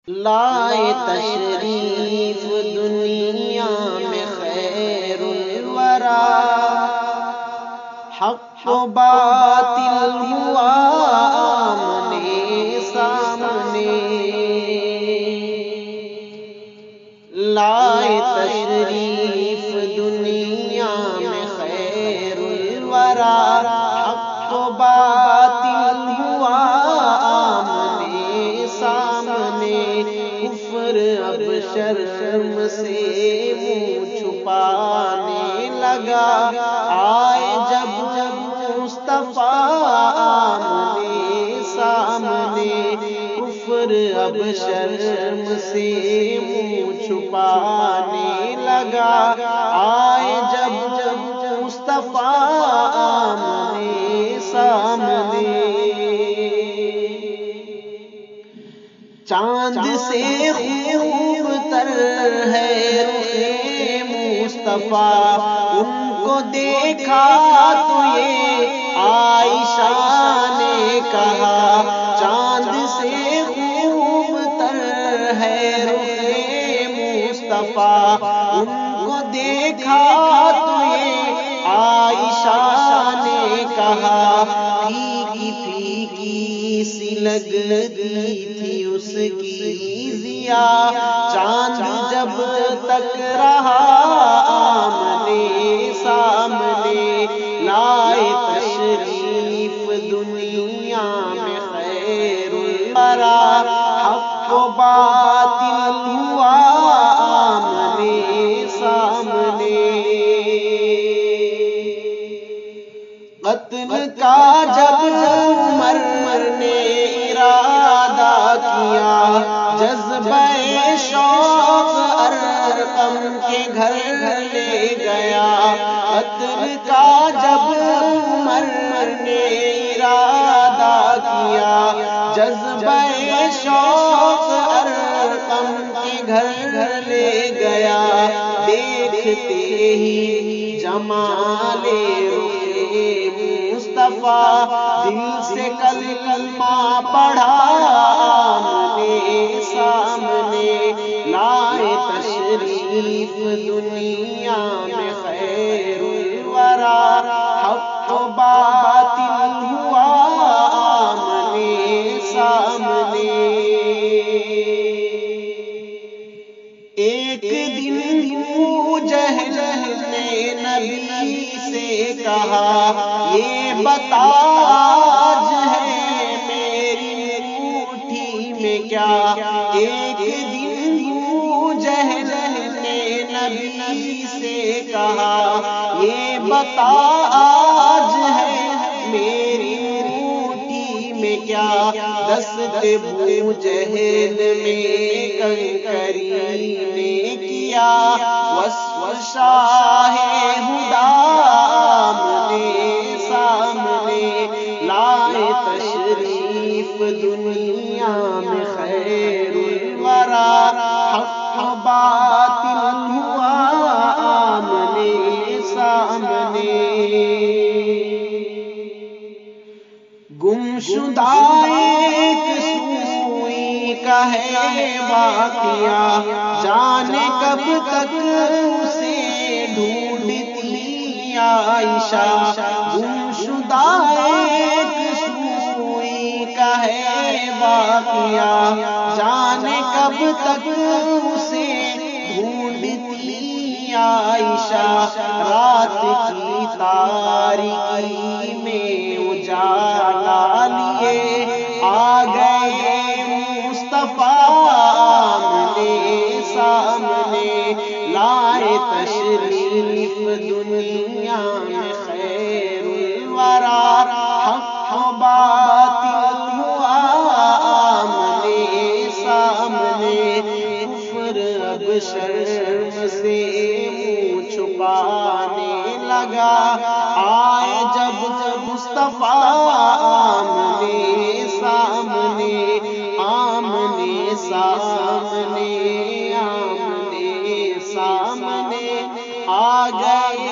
لائے تشریف دنیا میں خیر الورا، حق و باطل ہوا آمنے سامنے، لائے تشریف دنیا میں خیر الورا، حق و باطل ہوا آمنے سامنے، کفر اب شرم سے منہ چھپانے لگا، آئے جب مصطفیٰ آمنے سامنے، کفر اب شرم سے منہ چھپانے لگا، آئے جب مصطفیٰ آمنے سامنے، چاند سے خوب تر ہے رخ مصطفیٰ، ان کو دیکھا تو یہ عائشہ نے کہا، چاند سے خوب تر ہے رخ مصطفیٰ، ان کو دیکھا تو یہ عائشہ نے کہا، پھیکی پھیکی سی لگتی تھی اس کی ضیا، چاند جب تک رہا آمنے سامنے، لائے تشریف دنیا میں خیر الورا، حق و باطل ہوا آمنے سامنے، قتل کا جب عمر نے ارادہ کیا، جذبہ شوق ارقم کے گھر لے گیا، قتل کا جب عمر نے ارادہ کیا، جذبہ شوق ارقم کے گھر لے گیا، دیکھتے ہی جمال رخ مصطفیٰ، دل سے کلمہ پڑھا آمنے سامنے، لائے تشریف دنیا میں خیر الورا، حق و باطل ہوا آمنے سامنے، ایک دن ابو جہل نے نبی سے کہا، یہ بتا آج ہے میری انگوٹھی میں کیا، ایک دن ابو جہل نے نبی سے کہا، یہ بتا آج ہے میری انگوٹھی میں کیا، دست ابو جہل میں کنکری نے کیا، وصف شاہ ہدا آمنے سامنے، لائے تشریف دنیا میں خیر الورا، حق و باطل ہوا آمنے سامنے، گمشدہ ایک سوئی کا ہے واقعہ، جانے کب تک اسے ڈھونڈتی عائشہ، گمشدہ ایک سوئی کا ہے واقعہ، جانے کب تک اسے ڈھونڈتی عائشہ، رات کی تاریکی میں اجالا لیے آ گئے مصطفیٰ آمنے سامنے، لائے تشریف دنیا میں خیر الورا، حق و باطل ہوا آمنے سامنے، کفر اب شرم سے منہ چھپانے لگا، آئے جب مصطفیٰ آمنے سامنے، آمنے سامنے، آمنے سامنے آ گئے